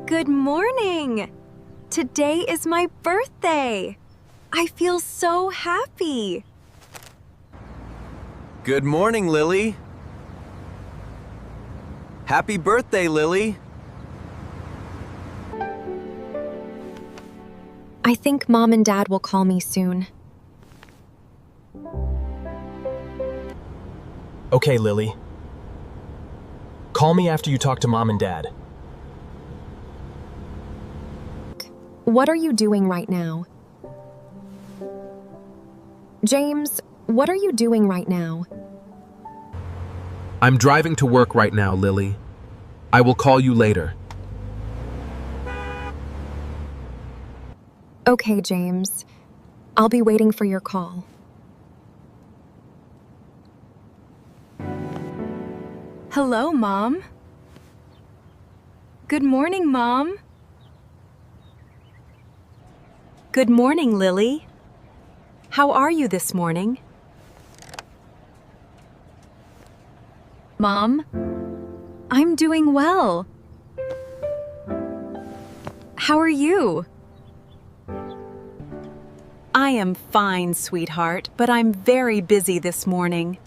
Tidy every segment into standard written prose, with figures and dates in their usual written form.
Good morning! Today is my birthday! I feel so happy! Good morning, Lily. Happy birthday, Lily. I think Mom and Dad will call me soon. Okay, Lily. Call me after you talk to Mom and Dad. What are you doing right now? James, what are you doing right now? I'm driving to work right now, Lily. I will call you later. Okay, James. I'll be waiting for your call. Hello, Mom. Good morning, Mom. Good morning, Lily. How are you this morning? Mom, I'm doing well. How are you? I am fine, sweetheart, but I'm very busy this morning.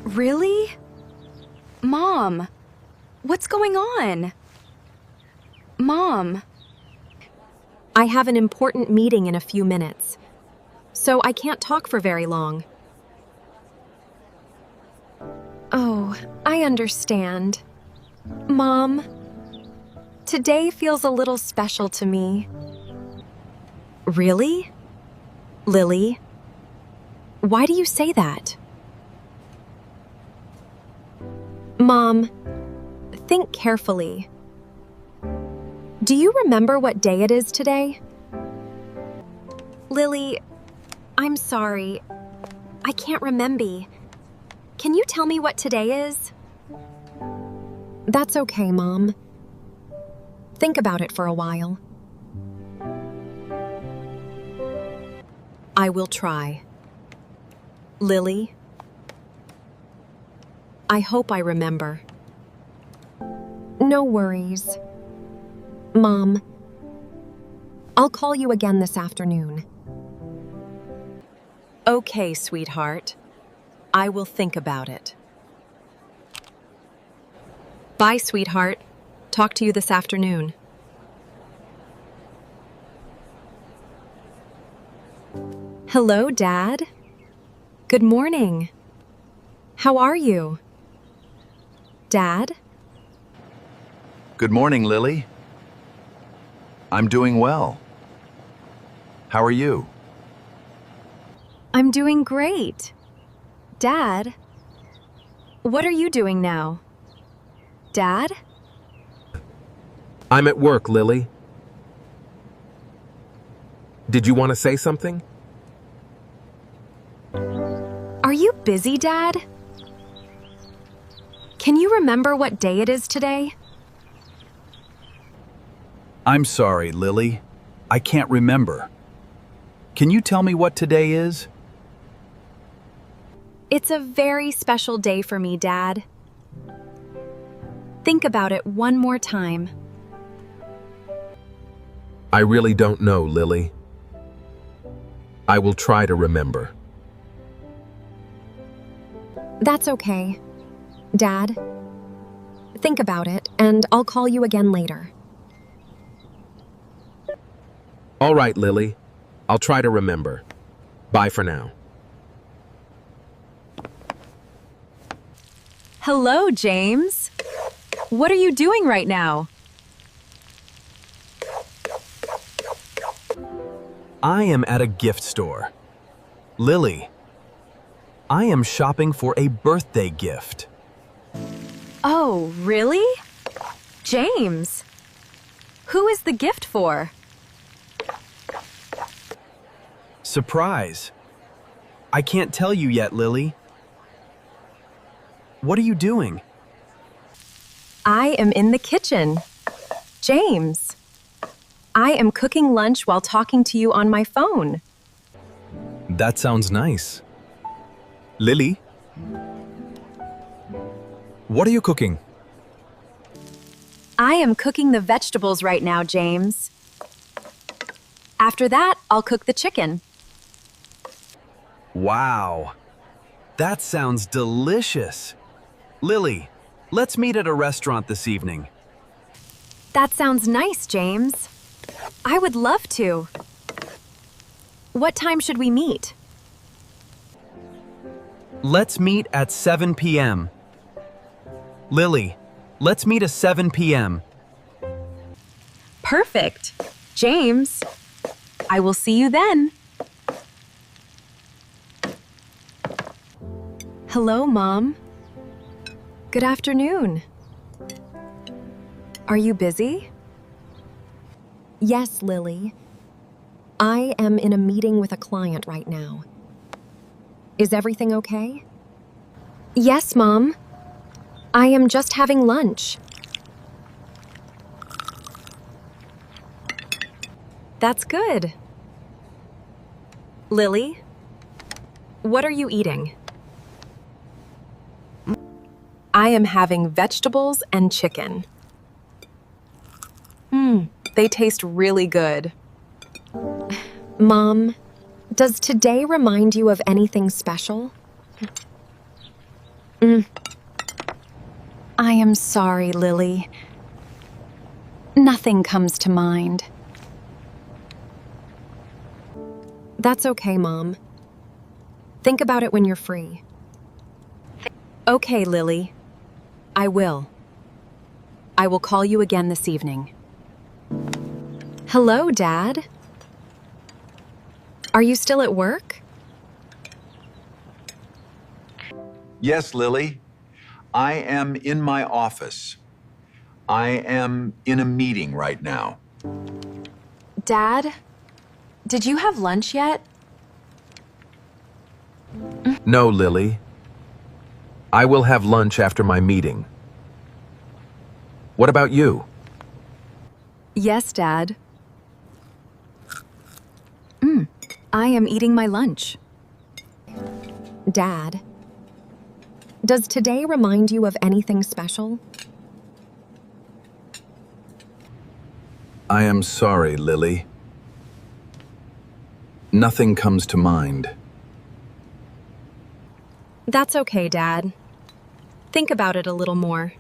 Really? Mom, what's going on? Mom. I have an important meeting in a few minutes, so I can't talk for very long. Oh, I understand. Mom, today feels a little special to me. Really? Lily? Why do you say that? Mom, think carefully. Do you remember what day it is today? Lily, I'm sorry. I can't remember. Can you tell me what today is? That's okay, Mom. Think about it for a while. I will try. Lily, I hope I remember. No worries. Mom, I'll call you again this afternoon. Okay, sweetheart. I will think about it. Bye, sweetheart. Talk to you this afternoon. Hello, Dad. Good morning. How are you? Dad? Good morning, Lily. I'm doing well. How are you? I'm doing great. Dad? What are you doing now? Dad? I'm at work, Lily. Did you want to say something? Are you busy, Dad? Can you remember what day it is today? I'm sorry, Lily. I can't remember. Can you tell me what today is? It's a very special day for me, Dad. Think about it one more time. I really don't know, Lily. I will try to remember. That's okay. Dad, think about it, and I'll call you again later. All right, Lily. I'll try to remember. Bye for now. Hello, James. What are you doing right now? I am at a gift store. Lily, I am shopping for a birthday gift. Oh, really? James, who is the gift for? Surprise. I can't tell you yet, Lily. What are you doing? I am in the kitchen. James, I am cooking lunch while talking to you on my phone. That sounds nice. Lily, what are you cooking? I am cooking the vegetables right now, James. After that, I'll cook the chicken. Wow. That sounds delicious. Lily, let's meet at a restaurant this evening. That sounds nice, James. I would love to. What time should we meet? Let's meet at 7 p.m. Lily, let's meet at 7 p.m. Perfect. James, I will see you then. Hello, Mom. Good afternoon. Are you busy? Yes, Lily. I am in a meeting with a client right now. Is everything okay? Yes, Mom. I am just having lunch. That's good. Lily, what are you eating? I am having vegetables and chicken. They taste really good. Mom, does today remind you of anything special? I am sorry, Lily. Nothing comes to mind. That's okay, Mom. Think about it when you're free. Okay, Lily. I will. I will call you again this evening. Hello, Dad. Are you still at work? Yes, Lily. I am in my office. I am in a meeting right now. Dad, did you have lunch yet? No, Lily. I will have lunch after my meeting. What about you? Yes, Dad. I am eating my lunch. Dad, does today remind you of anything special? I am sorry, Lily. Nothing comes to mind. That's okay, Dad. Think about it a little more.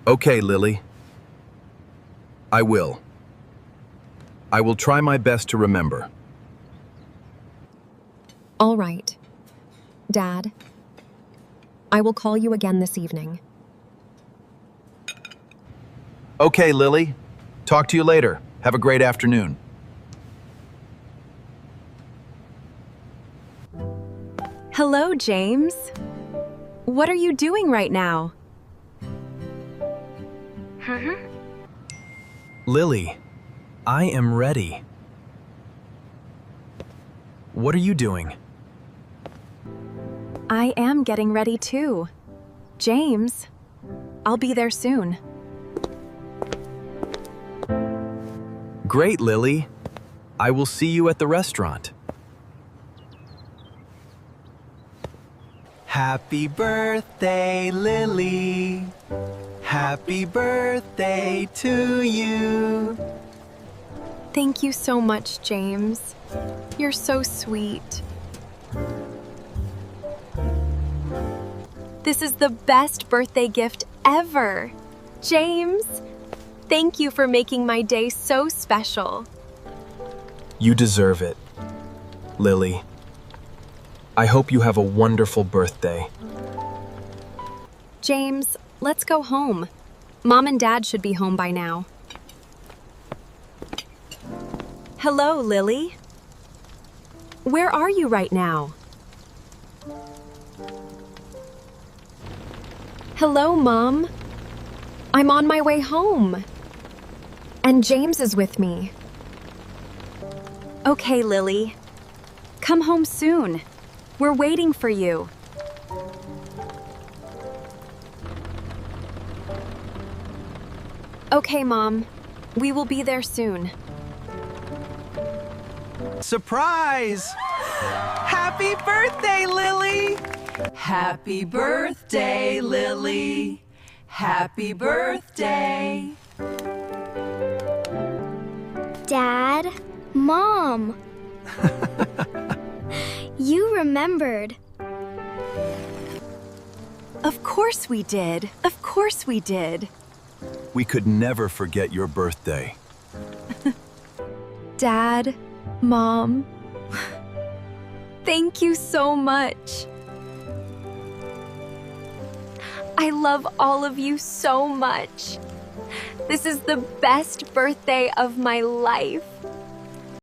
Okay, Lily. I will. I will try my best to remember. All right. Dad, I will call you again this evening. Okay, Lily. Talk to you later. Have a great afternoon. Hello, James. What are you doing right now? Lily, I am ready. What are you doing? I am getting ready too. James, I'll be there soon. Great, Lily. I will see you at the restaurant. Happy birthday, Lily. Happy birthday to you. Thank you so much, James. You're so sweet. This is the best birthday gift ever. James, thank you for making my day so special. You deserve it, Lily. I hope you have a wonderful birthday. James, let's go home. Mom and Dad should be home by now. Hello, Lily. Where are you right now? Hello, Mom. I'm on my way home. And James is with me. Okay, Lily. Come home soon. We're waiting for you. Okay, Mom. We will be there soon. Surprise! Happy birthday, Lily! Happy birthday, Lily. Happy birthday. Dad, Mom. You remembered. Of course we did. Of course we did. We could never forget your birthday. Dad, Mom, thank you so much. I love all of you so much. This is the best birthday of my life.